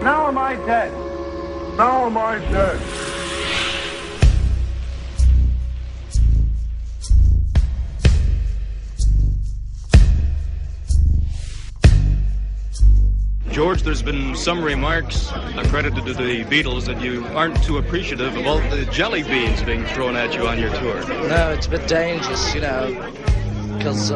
Now am I dead? Now am I dead? George, there's been some remarks accredited to the Beatles that you aren't too appreciative of all the jelly beans being thrown at you on your tour. No, it's a bit dangerous, you know, because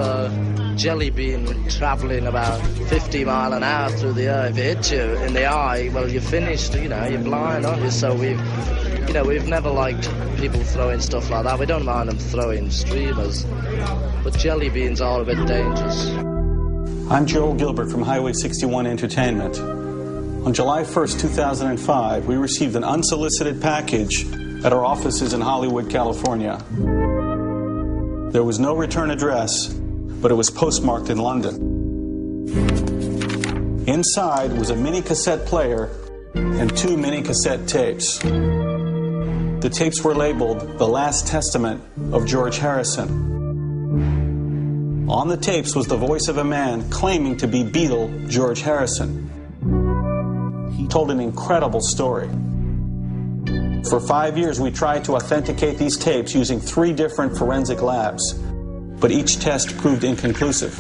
jelly bean travelling about 50 miles an hour through the air, if it hits you in the eye, well, you're finished, you know, you're blind, aren't you? So we've never liked people throwing stuff like that. We don't mind them throwing streamers, but jelly beans are a bit dangerous. I'm Joel Gilbert from Highway 61 Entertainment. On July 1st, 2005, we received an unsolicited package at our offices in Hollywood, California. There was no return address, but it was postmarked in London. Inside was a mini cassette player and 2 mini cassette tapes. The tapes were labeled The Last Testament of George Harrison. On the tapes was the voice of a man claiming to be Beatle George Harrison. He told an incredible story. For 5 years, we tried to authenticate these tapes using 3 different forensic labs, but each test proved inconclusive.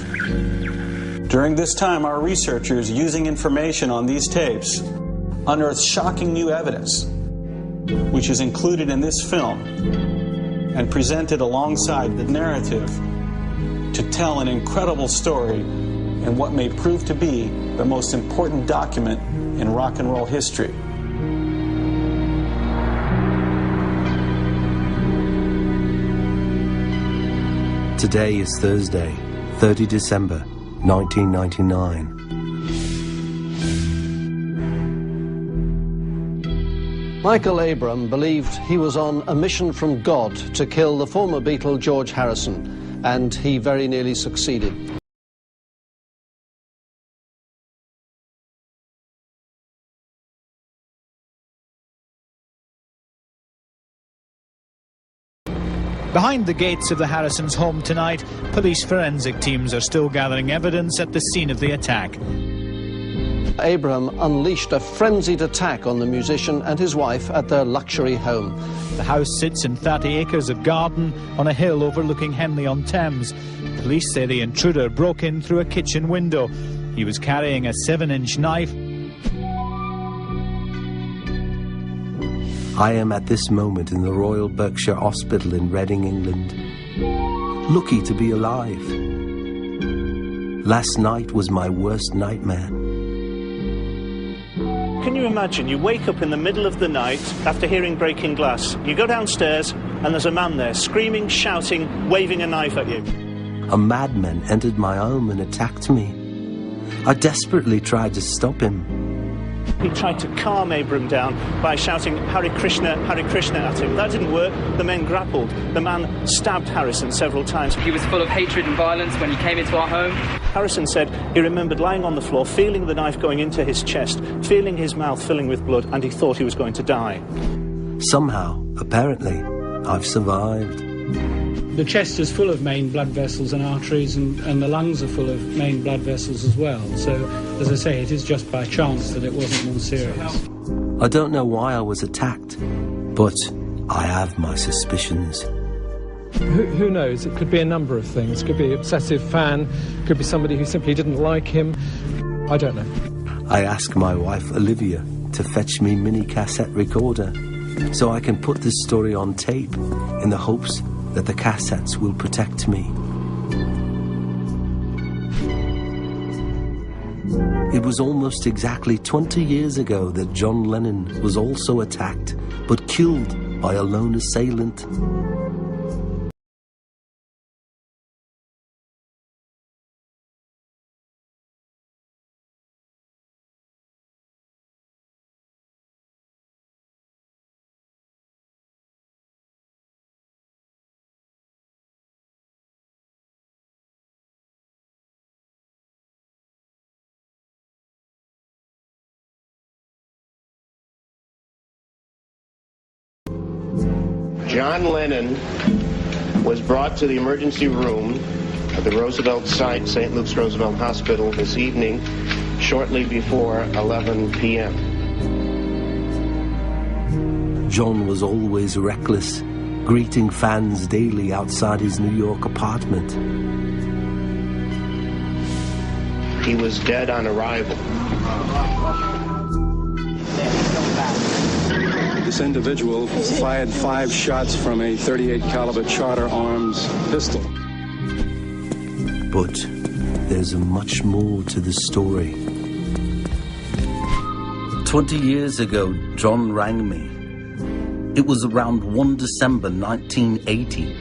During this time, our researchers, using information on these tapes, unearthed shocking new evidence, which is included in this film and presented alongside the narrative to tell an incredible story in what may prove to be the most important document in rock and roll history. Today is Thursday, 30 December, 1999. Michael Abram believed he was on a mission from God to kill the former Beatle George Harrison, and he very nearly succeeded. Behind the gates of the Harrisons' home tonight, police forensic teams are still gathering evidence at the scene of the attack. Abram unleashed a frenzied attack on the musician and his wife at their luxury home. The house sits in 30 acres of garden on a hill overlooking Henley-on-Thames. Police say the intruder broke in through a kitchen window. He was carrying a 7-inch knife. I am at this moment in the Royal Berkshire Hospital in Reading, England. Lucky to be alive. Last night was my worst nightmare. Can you imagine, you wake up in the middle of the night after hearing breaking glass. You go downstairs and there's a man there screaming, shouting, waving a knife at you. A madman entered my home and attacked me. I desperately tried to stop him. He tried to calm Abram down by shouting Hare Krishna at him. That didn't work. The men grappled. The man stabbed Harrison several times. He was full of hatred and violence when he came into our home. Harrison said he remembered lying on the floor, feeling the knife going into his chest, feeling his mouth filling with blood, and he thought he was going to die. Somehow, apparently, I've survived. The chest is full of main blood vessels and arteries, and the lungs are full of main blood vessels as well. So, as I say, it is just by chance that it wasn't more serious. I don't know why I was attacked, but I have my suspicions. Who knows? It could be a number of things. It could be an obsessive fan, it could be somebody who simply didn't like him. I don't know. I asked my wife Olivia to fetch me mini cassette recorder so I can put this story on tape in the hopes that the cassettes will protect me. It was almost exactly 20 years ago that John Lennon was also attacked, but killed by a lone assailant. John Lennon was brought to the emergency room at the Roosevelt site, St. Luke's Roosevelt Hospital, this evening, shortly before 11 p.m. John was always reckless, greeting fans daily outside his New York apartment. He was dead on arrival. This individual fired 5 shots from a .38 caliber Charter Arms pistol. But there's much more to the story. 20 years ago, John rang me. It was around 1 December 1980,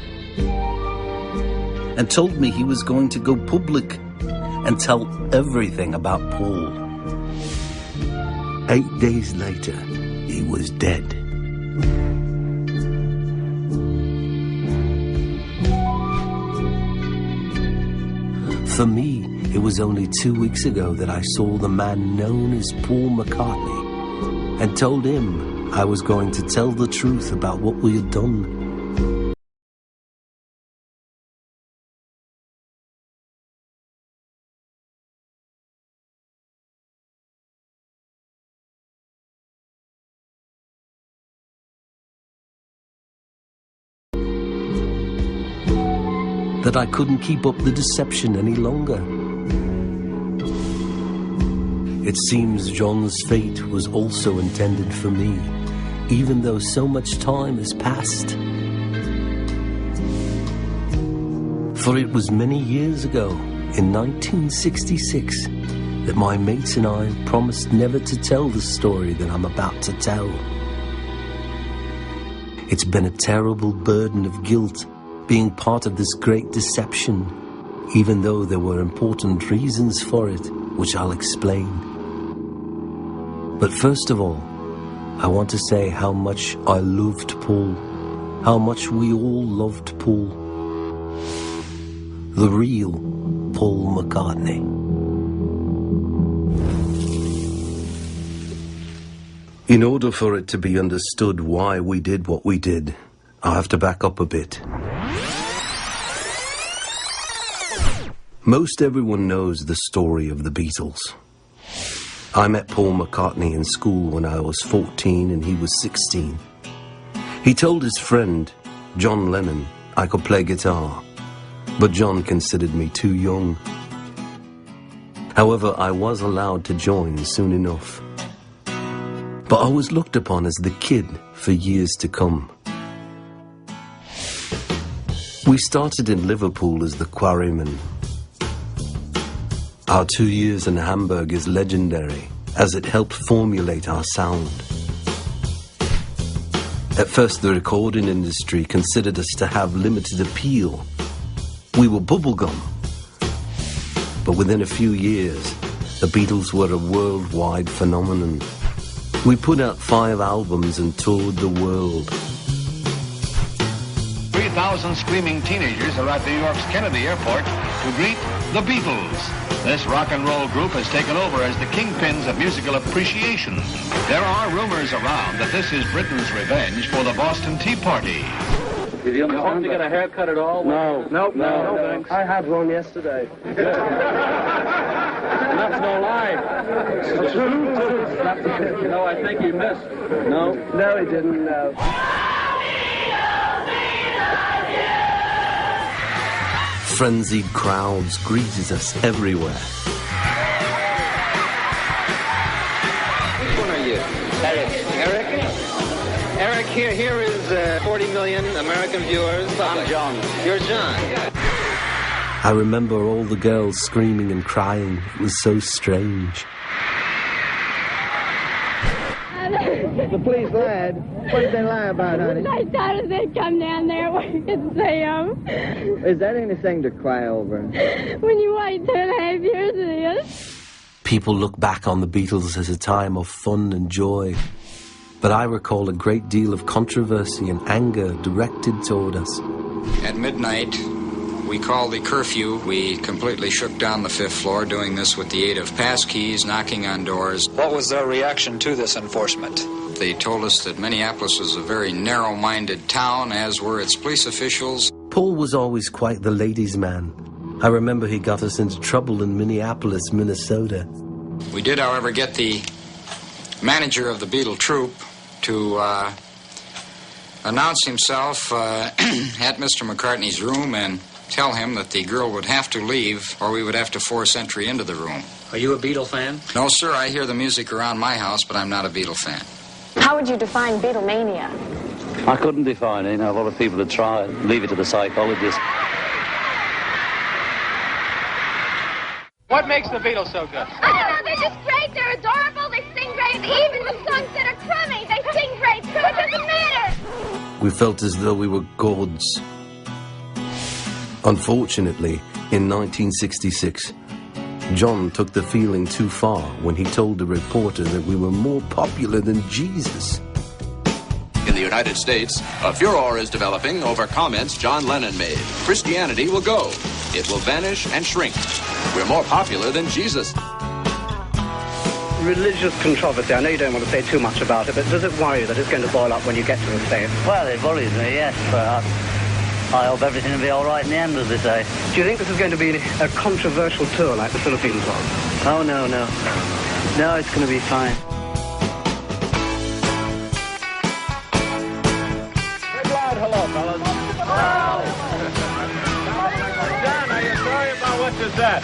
and told me he was going to go public and tell everything about Paul. 8 days later, he was dead. For me, it was only 2 weeks ago that I saw the man known as Paul McCartney and told him I was going to tell the truth about what we had done. That I couldn't keep up the deception any longer. It seems John's fate was also intended for me, even though so much time has passed. For it was many years ago, in 1966, that my mates and I promised never to tell the story that I'm about to tell. It's been a terrible burden of guilt being part of this great deception, even though there were important reasons for it, which I'll explain. But first of all, I want to say how much I loved Paul, how much we all loved Paul. The real Paul McCartney. In order for it to be understood why we did what we did, I have to back up a bit. Most everyone knows the story of the Beatles. I met Paul McCartney in school when I was 14 and he was 16. He told his friend, John Lennon, I could play guitar, but John considered me too young. However, I was allowed to join soon enough. But I was looked upon as the kid for years to come. We started in Liverpool as the Quarrymen. Our 2 years in Hamburg is legendary, as it helped formulate our sound. At first, the recording industry considered us to have limited appeal. We were bubblegum. But within a few years, the Beatles were a worldwide phenomenon. We put out 5 albums and toured the world. 3,000 screaming teenagers are at New York's Kennedy Airport to greet the Beatles. This rock and roll group has taken over as the kingpins of musical appreciation. There are rumors around that this is Britain's revenge for the Boston Tea Party. Did you want to get a haircut at all? No. Nope, no, thanks. I had one yesterday. That's no lie. No, I think you missed. No? No, he didn't, no. Frenzied crowds greeted us everywhere. Which one are you? Eric? Eric, here is 40 million American viewers. I'm John. You're John. I remember all the girls screaming and crying. It was so strange. The police lied. What did they lie about, honey? I thought they'd come down there where you could see them. Is that anything to cry over? When you wait 2.5 years of this. People look back on the Beatles as a time of fun and joy. But I recall a great deal of controversy and anger directed toward us. At midnight, we called the curfew. We completely shook down the 5th floor, doing this with the aid of pass keys, knocking on doors. What was their reaction to this enforcement? They told us that Minneapolis was a very narrow-minded town, as were its police officials. Paul was always quite the ladies' man. I remember he got us into trouble in Minneapolis, Minnesota. We did, however, get the manager of the Beatle troupe to announce himself at Mr. McCartney's room and tell him that the girl would have to leave or we would have to force entry into the room. Are you a Beatle fan? No, sir, I hear the music around my house, but I'm not a Beatle fan. How would you define Beatlemania? I couldn't define it. You know, a lot of people have tried. Leave it to the psychologists. What makes the Beatles so good? I don't know, they're just great, they're adorable, they sing great, even the songs that are crummy, they sing great too, it doesn't matter. We felt as though we were gods. Unfortunately, in 1966, John took the feeling too far when he told a reporter that we were more popular than Jesus. In the United States, a furor is developing over comments John Lennon made. Christianity will go. It will vanish and shrink. We're more popular than Jesus. Religious controversy, I know you don't want to say too much about it, but does it worry you that it's going to boil up when you get to the stage? Well, it worries me, yes, but I hope everything will be all right in the end, as they say. Do you think this is going to be a controversial tour like the Philippines was? Oh, no. No, it's going to be fine. Hello, fellas. John, are you sorry about what you said?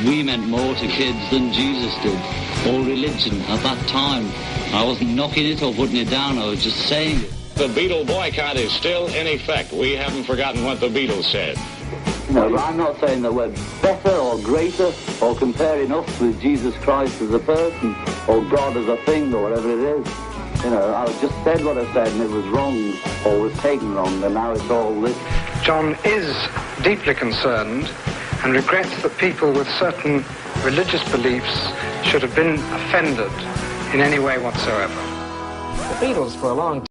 We meant more to kids than Jesus did, or religion at that time. I wasn't knocking it or putting it down, I was just saying it. The Beatle boycott is still in effect. We haven't forgotten what the Beatles said. No, I'm not saying that we're better or greater or comparing us with Jesus Christ as a person or God as a thing or whatever it is. You know, I just said what I said and it was wrong or was taken wrong, and now it's all this. John is deeply concerned and regrets that people with certain religious beliefs should have been offended in any way whatsoever. The Beatles, for a long